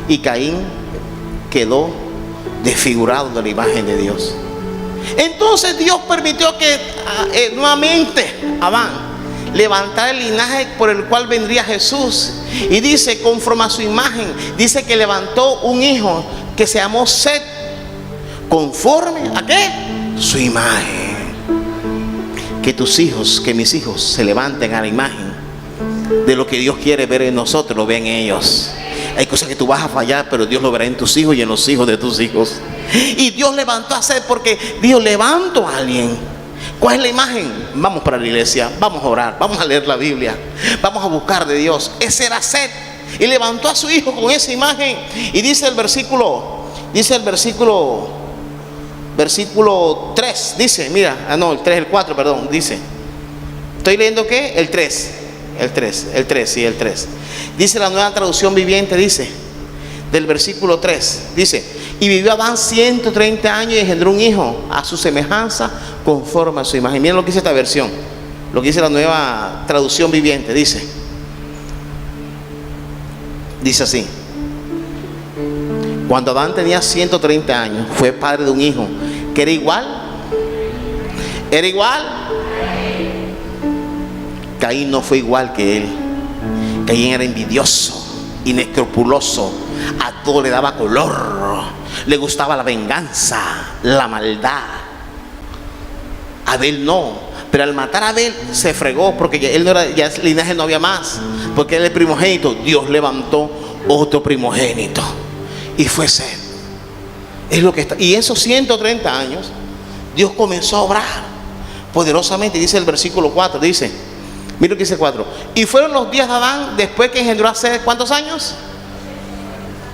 Y Caín quedó desfigurado de la imagen de Dios. Entonces Dios permitió que nuevamente Adán levantara el linaje por el cual vendría Jesús. Y dice, conforme a su imagen, dice que levantó un hijo que se llamó Set, conforme ¿a qué? Su imagen. Que mis hijos se levanten a la imagen de lo que Dios quiere ver en nosotros, lo ve en ellos. Hay cosas que tú vas a fallar, pero Dios lo verá en tus hijos y en los hijos de tus hijos. Y Dios levantó a Seth porque Dios levantó a alguien. ¿Cuál es la imagen? Vamos para la iglesia, vamos a orar, vamos a leer la Biblia, vamos a buscar de Dios. Ese era Seth. Y levantó a su hijo con esa imagen. Y dice el versículo 3, dice, mira, el 3, el 4, perdón, dice. ¿Estoy leyendo qué? El 3. Dice la Nueva Traducción Viviente, dice, del versículo 3, dice: y vivió Adán 130 años y engendró un hijo a su semejanza, conforme a su imagen. Miren lo que dice esta versión, lo que dice la Nueva Traducción Viviente, dice así: cuando Adán tenía 130 años, fue padre de un hijo que era igual. Caín no fue igual que él. Caín era envidioso, inescrupuloso, a todo le daba color, le gustaba la venganza, la maldad. Abel no, pero al matar a Abel se fregó, porque él no era, ya el linaje no había más, porque él era el primogénito. Dios levantó otro primogénito y fue Seth. Es lo que está. Y esos 130 años Dios comenzó a obrar poderosamente. Dice el versículo 4, dice, mira lo que dice el 4: y fueron los días de Adán después que engendró a Seth, ¿cuántos años?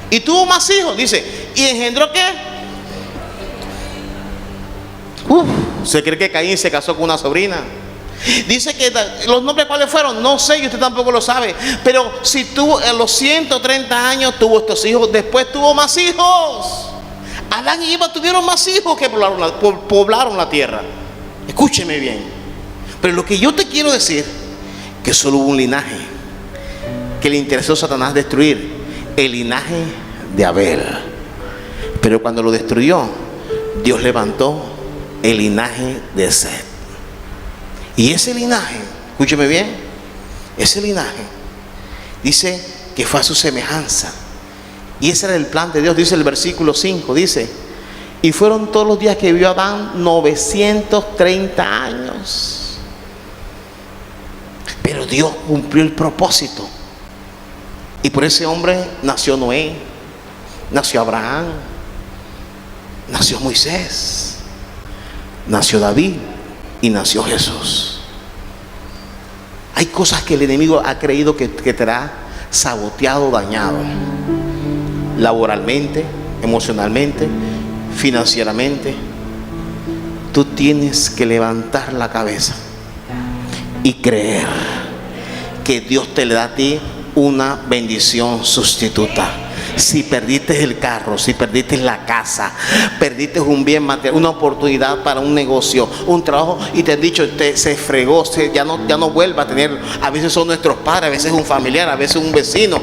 Y tuvo más hijos, dice. ¿Y engendró qué? Se cree que Caín se casó con una sobrina. Dice que los nombres cuáles fueron, no sé, y usted tampoco lo sabe. Pero si tuvo en los 130 años, tuvo estos hijos, después tuvo más hijos. Adán y Eva tuvieron más hijos que poblaron la tierra. Escúcheme bien. Pero lo que yo te quiero decir, que solo hubo un linaje que le interesó a Satanás destruir, el linaje de Abel. Pero cuando lo destruyó, Dios levantó el linaje de Seth. Y ese linaje, escúcheme bien, ese linaje dice que fue a su semejanza. Y ese era el plan de Dios. Dice el versículo 5, dice: y fueron todos los días que vivió Adán 930 años. Pero Dios cumplió el propósito. Y por ese hombre nació Noé, nació Abraham, nació Moisés, nació David y nació Jesús. Hay cosas que el enemigo ha creído que te ha saboteado, dañado, laboralmente, emocionalmente, financieramente. Tú tienes que levantar la cabeza y creer que Dios te le da a ti una bendición sustituta. Si perdiste el carro, si perdiste la casa, perdiste un bien material, una oportunidad para un negocio, un trabajo, y te han dicho, se fregó, ya no vuelva a tener. A veces son nuestros padres, a veces un familiar, a veces un vecino.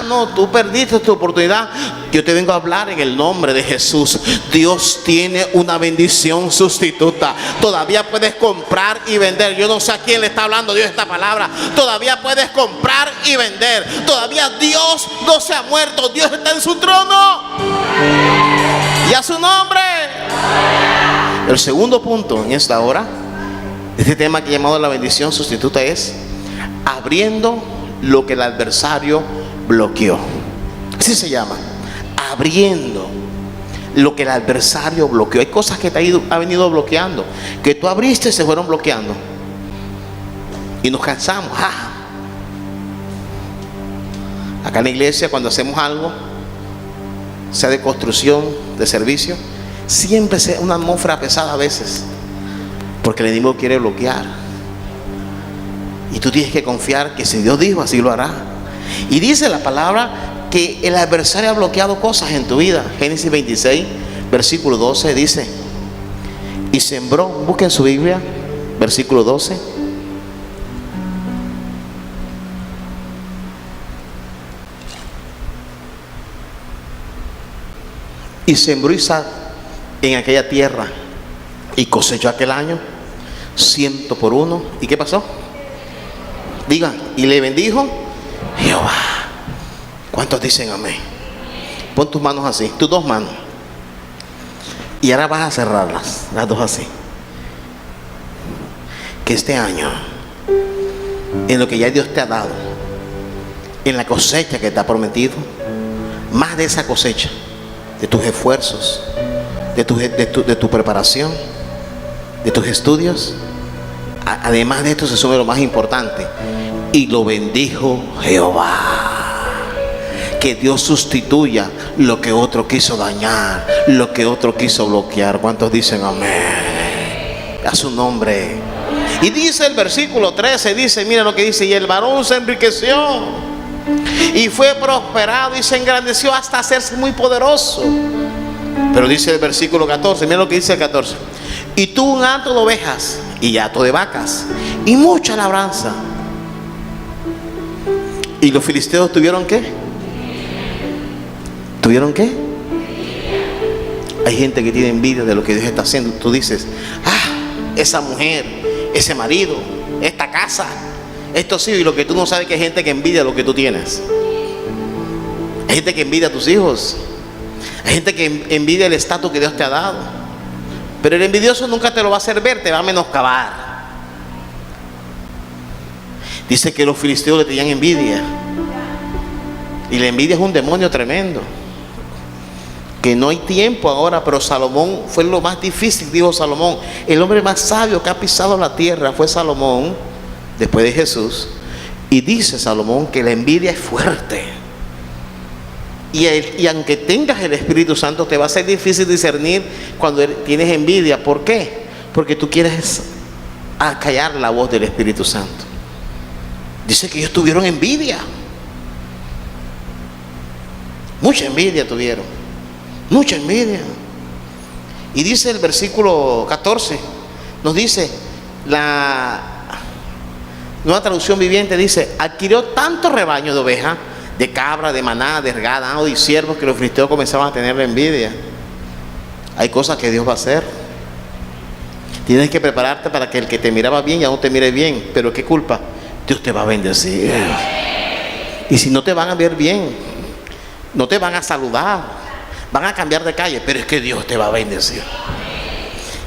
No, tú perdiste tu oportunidad. Yo te vengo a hablar en el nombre de Jesús. Dios tiene una bendición sustituta. Todavía puedes comprar y vender. Yo no sé a quién le está hablando Dios esta palabra. Todavía puedes comprar y vender. Todavía Dios no se ha muerto. Dios está en su trono. Y a su nombre. El segundo punto en esta hora, este tema que he llamado la bendición sustituta, es abriendo lo que el adversario bloqueó. Así se llama, abriendo lo que el adversario bloqueó. Hay cosas que ha venido bloqueando, que tú abriste y se fueron bloqueando, y nos cansamos. Acá en la iglesia, cuando hacemos algo, sea de construcción, de servicio, siempre es una atmósfera pesada a veces, porque el enemigo quiere bloquear. Y tú tienes que confiar que si Dios dijo, así lo hará. Y dice la palabra que el adversario ha bloqueado cosas en tu vida. Génesis 26, versículo 12 dice: y sembró, busquen su Biblia, versículo 12. Y sembró Isaac en aquella tierra y cosechó aquel año 100 por 1. ¿Y qué pasó? Digan, y le bendijo Jehová. ¿Cuántos dicen amén? Pon tus manos así, tus dos manos, y ahora vas a cerrarlas, las dos así. Que este año, en lo que ya Dios te ha dado, en la cosecha que te ha prometido, más de esa cosecha, de tus esfuerzos, de tu preparación, de tus estudios. Además de esto se sube lo más importante: y lo bendijo Jehová. Que Dios sustituya lo que otro quiso dañar, lo que otro quiso bloquear. ¿Cuántos dicen amén? A su nombre. Y dice el versículo 13, dice, mira lo que dice: y el varón se enriqueció y fue prosperado y se engrandeció hasta hacerse muy poderoso. Pero dice el versículo 14, mira lo que dice el 14: y tuvo un hato de ovejas y hato de vacas y mucha labranza. ¿Y los filisteos tuvieron qué? ¿Tuvieron qué? Hay gente que tiene envidia de lo que Dios está haciendo. Tú dices: esa mujer, ese marido, esta casa, esto sí. Y lo que tú no sabes, que hay gente que envidia lo que tú tienes. Hay gente que envidia a tus hijos. Hay gente que envidia el estatus que Dios te ha dado. Pero el envidioso nunca te lo va a hacer ver, te va a menoscabar. Dice que los filisteos le tenían envidia. Y la envidia es un demonio tremendo. Que no hay tiempo ahora, pero Salomón fue lo más difícil, dijo Salomón. El hombre más sabio que ha pisado la tierra fue Salomón, después de Jesús. Y dice Salomón que la envidia es fuerte. Y aunque tengas el Espíritu Santo, te va a ser difícil discernir cuando tienes envidia. ¿Por qué? Porque tú quieres acallar la voz del Espíritu Santo. Dice que ellos tuvieron envidia. Mucha envidia tuvieron. Mucha envidia. Y dice el versículo 14, nos dice, la Nueva Traducción Viviente dice: adquirió tanto rebaño de ovejas, de cabra, de maná, de ganado y siervos, que los filisteos comenzaban a tener envidia. Hay cosas que Dios va a hacer. Tienes que prepararte para que el que te miraba bien ya no te mire bien. Pero ¿qué culpa? Dios te va a bendecir. Y si no te van a ver bien, no te van a saludar, van a cambiar de calle, pero es que Dios te va a bendecir.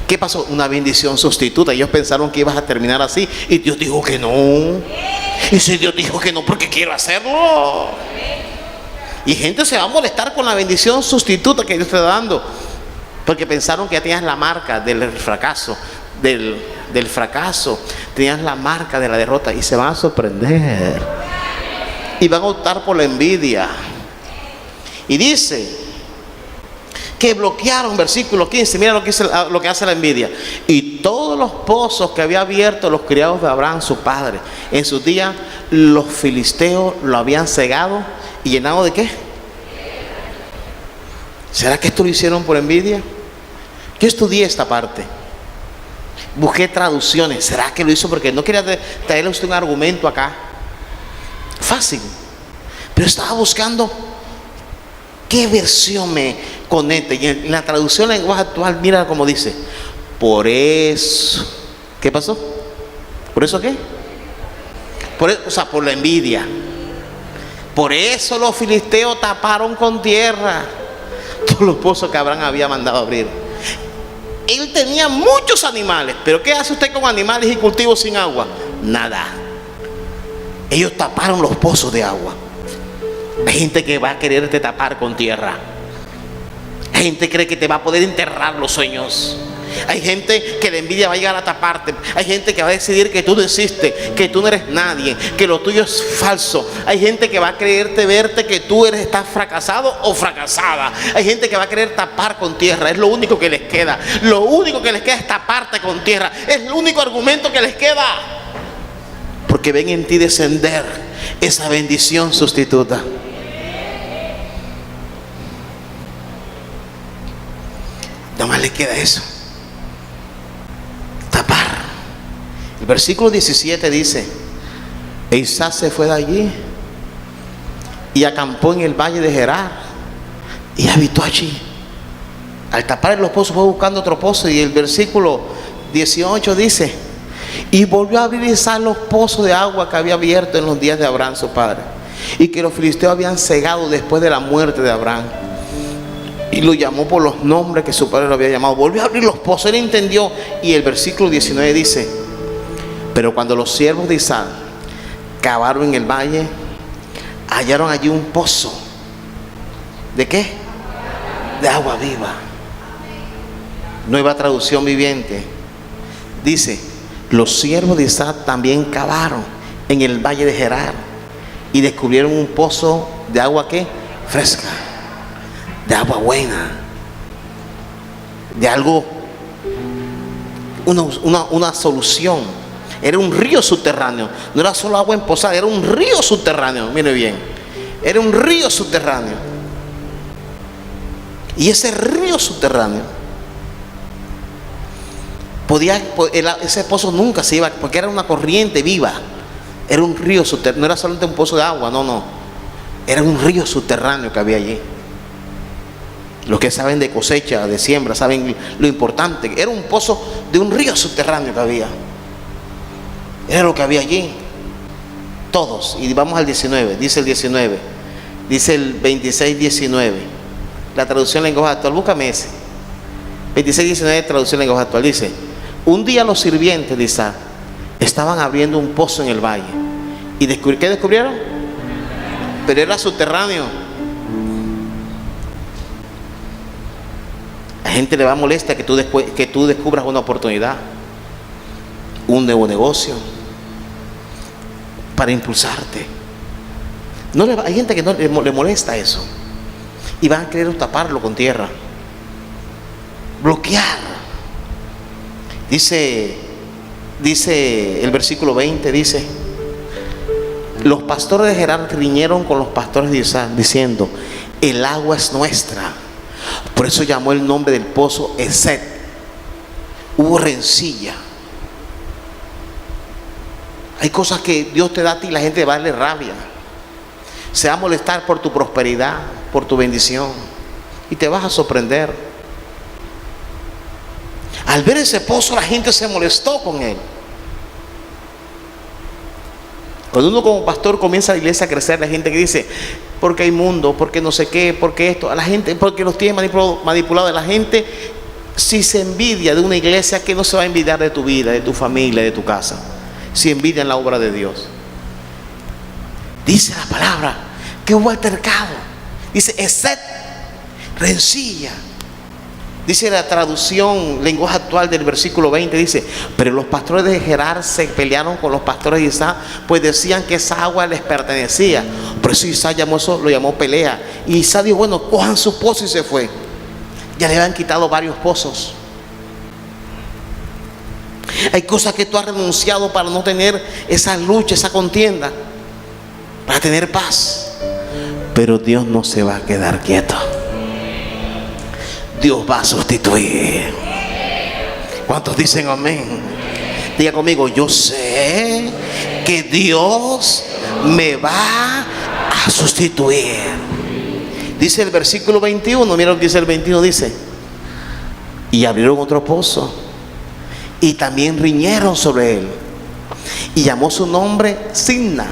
¿Qué pasó? Una bendición sustituta. Ellos pensaron que ibas a terminar así, y Dios dijo que no. Y si Dios dijo que no, porque quiero hacerlo. Y gente se va a molestar con la bendición sustituta que Dios te está dando, porque pensaron que ya tenías la marca del fracaso, del fracaso, tenías la marca de la derrota, y se van a sorprender y van a optar por la envidia. Y dice que bloquearon, versículo 15, mira lo que hace la envidia: y todos los pozos que había abierto los criados de Abraham su padre en sus días, los filisteos lo habían cegado y llenado de ¿qué? ¿Será que esto lo hicieron por envidia? Yo estudié esta parte, busqué traducciones. ¿Será que lo hizo porque no quería traerle a usted un argumento acá fácil? Pero estaba buscando qué versión me conecta. Y en la traducción en lenguaje actual, mira cómo dice: por eso. ¿Qué pasó? ¿Por eso qué? Por la envidia. Por eso los filisteos taparon con tierra todos los pozos que Abraham había mandado abrir. Él tenía muchos animales, pero ¿qué hace usted con animales y cultivos sin agua? Nada. Ellos taparon los pozos de agua. Hay gente que va a quererte tapar con tierra. Hay gente que cree que te va a poder enterrar los sueños. Hay gente que la envidia va a llegar a taparte. Hay gente que va a decidir que tú no existes, que tú no eres nadie, que lo tuyo es falso. Hay gente que va a creerte, verte que tú estás fracasado o fracasada. Hay gente que va a querer tapar con tierra. Es lo único que les queda. Lo único que les queda es taparte con tierra. Es el único argumento que les queda. Porque ven en ti descender esa bendición sustituta. Nada más le queda eso: tapar. El versículo 17 dice: e Isaac se fue de allí y acampó en el valle de Gerar y habitó allí. Al tapar los pozos fue buscando otro pozo. Y el versículo 18 dice: y volvió a abrir Isaac los pozos de agua que había abierto en los días de Abraham su padre, y que los filisteos habían cegado después de la muerte de Abraham. Y lo llamó por los nombres que su padre lo había llamado. Volvió a abrir los pozos, él entendió. Y el versículo 19 dice: pero cuando los siervos de Isaac cavaron en el valle, hallaron allí un pozo. ¿De qué? De agua viva. Nueva traducción viviente. Dice: los siervos de Isaac también cavaron en el valle de Gerar y descubrieron un pozo de agua, ¿qué? Fresca, de agua buena, de algo, una solución. Era un río subterráneo, no era solo agua empozada, era un río subterráneo. Mire bien, era un río subterráneo. Y ese río subterráneo ese pozo nunca se iba, porque era una corriente viva. Era un río subterráneo, no era solamente un pozo de agua, no, era un río subterráneo que había allí. Los que saben de cosecha, de siembra, saben lo importante. Era un pozo de un río subterráneo que había. Era lo que había allí. Todos. Y vamos al 19, dice el 19, dice el 26, 19. La traducción en lenguaje actual, búscame ese. 26, 19, traducción en lenguaje actual, dice: un día los sirvientes de Isaac estaban abriendo un pozo en el valle y ¿qué descubrieron? Pero era subterráneo. A la gente le va a molestar que tú descubras una oportunidad, un nuevo negocio para impulsarte. Hay gente que no le molesta eso y van a querer taparlo con tierra, bloquear. Dice el versículo 20, dice: los pastores de Gerar riñeron con los pastores de Isaac diciendo: el agua es nuestra. Por eso llamó el nombre del pozo Esed. Hubo rencilla. Hay cosas que Dios te da a ti y la gente va a darle rabia. Se va a molestar por tu prosperidad, por tu bendición, y te vas a sorprender. Al ver ese pozo, la gente se molestó con él. Cuando uno como pastor comienza la iglesia a crecer, la gente que dice: porque hay mundo, porque no sé qué, porque esto, a la gente, porque los tiene manipulados. La gente, si se envidia de una iglesia, que no se va a envidiar de tu vida, de tu familia, de tu casa, si envidian la obra de Dios. Dice la palabra que hubo altercado. Dice Esed, rencilla. Dice la traducción lenguaje actual del versículo 20, dice: pero los pastores de Gerar se pelearon con los pastores de Isaac, pues decían que esa agua les pertenecía. Por eso Isaac lo llamó pelea. Y Isaac dijo: bueno, cojan su pozo, y se fue. Ya le habían quitado varios pozos. Hay cosas que tú has renunciado para no tener esa lucha, esa contienda, para tener paz. Pero Dios no se va a quedar quieto. Dios va a sustituir. ¿Cuántos dicen amén? Diga conmigo: yo sé que Dios me va a sustituir. Dice el versículo 21, mira lo que dice el 21, dice: y abrieron otro pozo y también riñeron sobre él, y llamó su nombre Simna.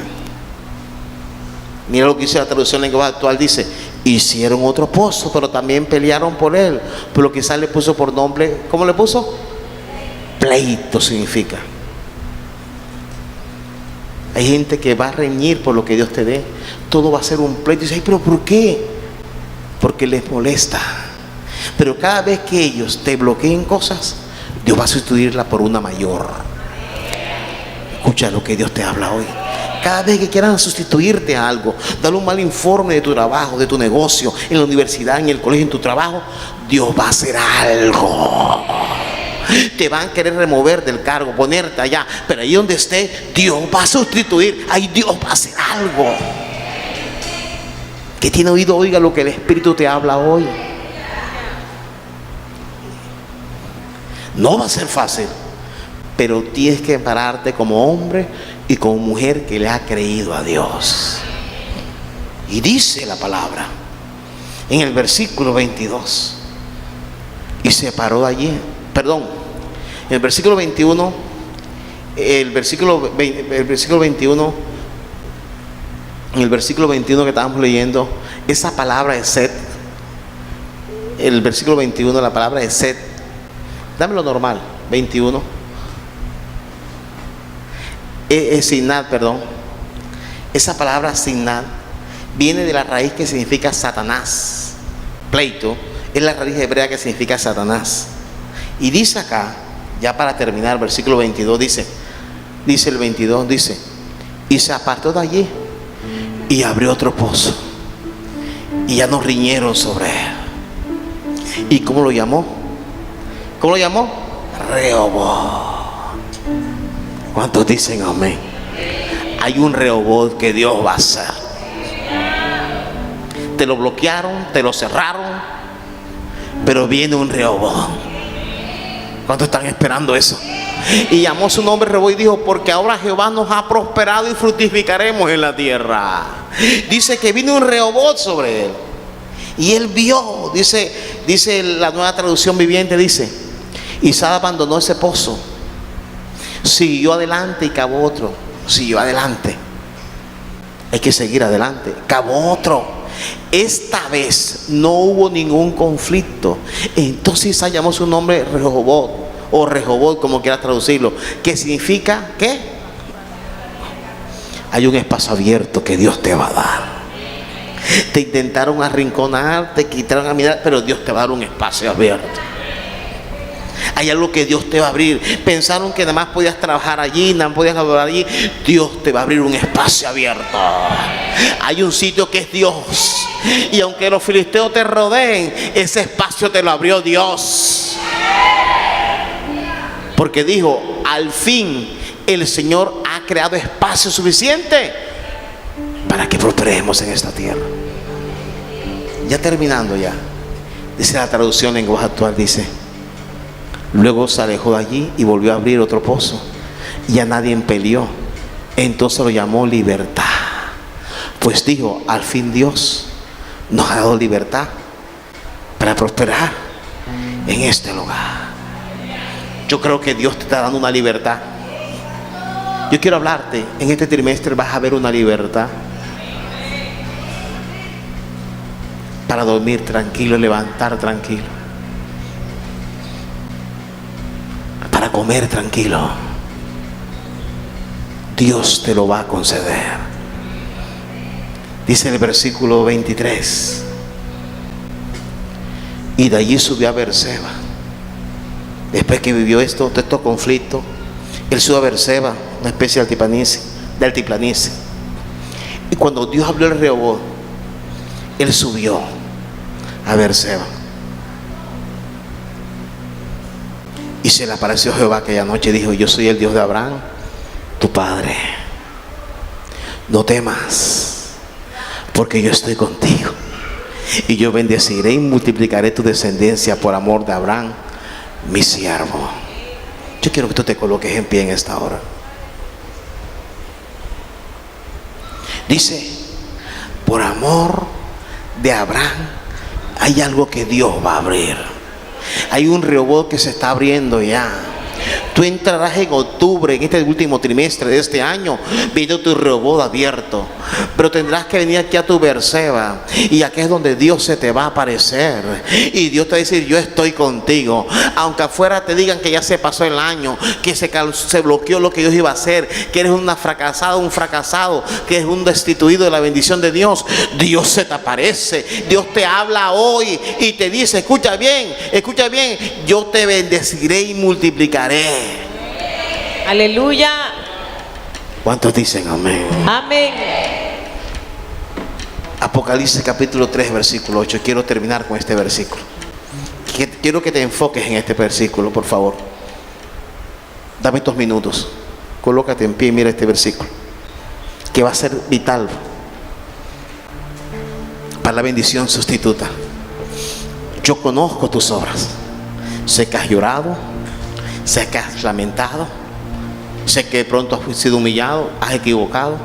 Mira lo que dice la traducción en lenguaje actual, dice: hicieron otro pozo, pero también pelearon por él. Pero quizás le puso por nombre, ¿cómo le puso? Pleito significa. Hay gente que va a reñir por lo que Dios te dé. Todo va a ser un pleito. Y dice: ay, pero ¿por qué? Porque les molesta. Pero cada vez que ellos te bloqueen cosas, Dios va a sustituirla por una mayor. Escucha lo que Dios te habla hoy. Cada vez que quieran sustituirte a algo, darle un mal informe de tu trabajo, de tu negocio, en la universidad, en el colegio, en tu trabajo, Dios va a hacer algo. Te van a querer remover del cargo, ponerte allá, pero ahí donde esté, Dios va a sustituir. Ahí Dios va a hacer algo. Que tiene oído, oiga lo que el Espíritu te habla hoy. No va a ser fácil, pero tienes que pararte como hombre y como mujer que le ha creído a Dios. Y dice la palabra en el versículo 22: y se paró allí, en el versículo 21, en el versículo 21 que estábamos leyendo, esa palabra es Set. El versículo 21, la palabra es Set. Dame lo normal, 21. Sinad, perdón. Esa palabra Sinad viene de la raíz que significa Satanás. Pleito es la raíz hebrea que significa Satanás. Y dice acá, ya para terminar, versículo 22, dice el 22, dice, y se apartó de allí y abrió otro pozo, y ya no riñeron sobre él. ¿Y cómo lo llamó? ¿Cómo lo llamó? Rehoboth. ¿Cuántos dicen amén? Hay un Rehoboth que Dios va a hacer. Te lo bloquearon, te lo cerraron, pero viene un Rehoboth. ¿Cuántos están esperando eso? Y llamó su nombre Rehoboth y dijo, porque ahora Jehová nos ha prosperado y fructificaremos en la tierra. Dice que vino un Rehoboth sobre él. Y él vio, dice la Nueva Traducción Viviente, dice, y Sara abandonó ese pozo, siguió adelante y cavó otro. Siguió adelante. Hay que seguir adelante. Cavó otro. Esta vez no hubo ningún conflicto. Entonces Isaías llamó su nombre Rehoboth, o Rehoboth, como quieras traducirlo, que significa ¿qué? Hay un espacio abierto que Dios te va a dar. Te intentaron arrinconar, te quitaron a mirar, pero Dios te va a dar un espacio abierto. Hay algo que Dios te va a abrir. Pensaron que nada más podías trabajar allí, nada más podías laborar allí. Dios te va a abrir un espacio abierto. Hay un sitio que es Dios. Y aunque los filisteos te rodeen, ese espacio te lo abrió Dios. Porque dijo, al fin el Señor ha creado espacio suficiente para que prosperemos en esta tierra. Ya terminando ya, dice la traducción en lenguaje actual, dice, luego se alejó de allí y volvió a abrir otro pozo, y a nadie peleó. Entonces lo llamó libertad, pues dijo, al fin Dios nos ha dado libertad para prosperar en este lugar. Yo creo que Dios te está dando una libertad. Yo quiero hablarte, en este trimestre vas a ver una libertad para dormir tranquilo, levantar tranquilo, para comer tranquilo. Dios te lo va a conceder. Dice el versículo 23, y de allí subió a Beerseba. Después que vivió estos conflictos, él subió a Beerseba, una especie de altiplanicie. Y cuando Dios habló el Rehoboth, él subió a Beerseba. Y se le apareció Jehová aquella noche y dijo, yo soy el Dios de Abraham, tu padre. No temas, porque yo estoy contigo. Y yo bendeciré y multiplicaré tu descendencia por amor de Abraham, mi siervo. Yo quiero que tú te coloques en pie en esta hora. Dice, por amor de Abraham hay algo que Dios va a abrir. Hay un Rehoboth que se está abriendo ya. Tú entrarás en octubre, en este último trimestre de este año, viendo tu Rehoboth abierto. Pero tendrás que venir aquí a tu Beerseba. Y aquí es donde Dios se te va a aparecer. Y Dios te va a decir, yo estoy contigo. Aunque afuera te digan que ya se pasó el año, que se bloqueó lo que Dios iba a hacer, que eres una fracasada, un fracasado, que es un destituido de la bendición de Dios. Dios se te aparece. Dios te habla hoy y te dice, escucha bien, yo te bendeciré y multiplicaré. Aleluya. ¿Cuántos dicen amén? Amén. Apocalipsis capítulo 3 versículo 8. Quiero terminar con este versículo. Quiero que te enfoques en este versículo, por favor. Dame estos minutos. Colócate en pie y mira este versículo, que va a ser vital para la bendición sustituta. Yo conozco tus obras. Sé que has llorado, sé que has lamentado, sé que de pronto has sido humillado, has equivocado.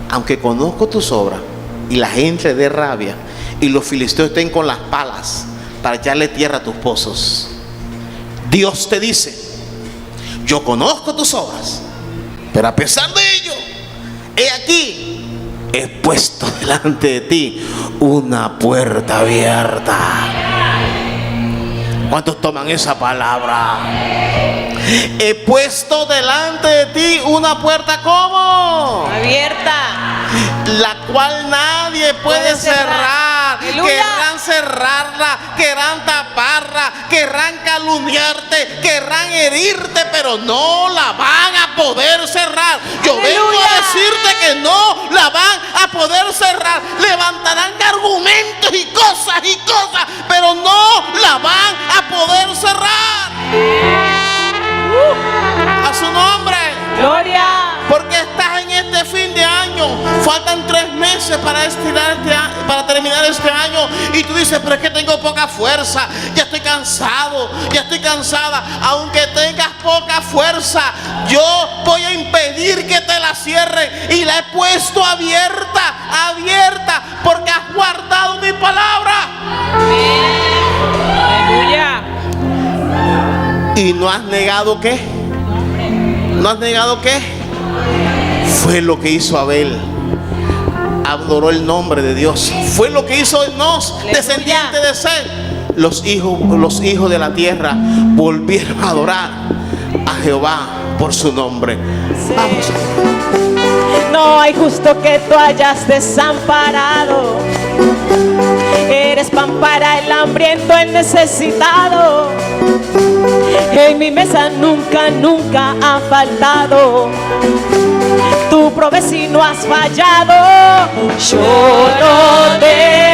Aunque conozco tus obras y la gente dé rabia y los filisteos estén con las palas para echarle tierra a tus pozos, Dios te dice, yo conozco tus obras, pero a pesar de ello, he aquí, he puesto delante de ti una puerta abierta. ¿Cuántos toman esa palabra? He puesto delante de ti una puerta, ¿cómo? Abierta. la cual nadie puede cerrar. Aleluya. Querrán cerrarla, querrán taparla, querrán calumniarte, querrán herirte, pero no la van a poder cerrar. Yo Aleluya. vengo a decirte que no la van a poder cerrar. Levantarán argumentos y cosas, pero no la van a poder cerrar. A su nombre. Gloria. Porque estás en este fin de año. Faltan 3 meses para terminar este año. Y tú dices, pero es que tengo poca fuerza. Ya estoy cansado, ya estoy cansada. Aunque tengas poca fuerza, yo voy a impedir que te la cierren. Y la he puesto abierta, porque has guardado mi palabra. Aleluya. ¿Y no has negado qué? ¿No has negado qué? Fue lo que hizo Abel. Adoró el nombre de Dios. Fue lo que hizo Enos, descendiente de Set. Los hijos de la tierra volvieron a adorar a Jehová por su nombre. Vamos. No hay justo que tú hayas desamparado. Eres pan para el hambriento, el necesitado. En mi mesa nunca, nunca ha faltado. Tu provees y no has fallado. Yo no te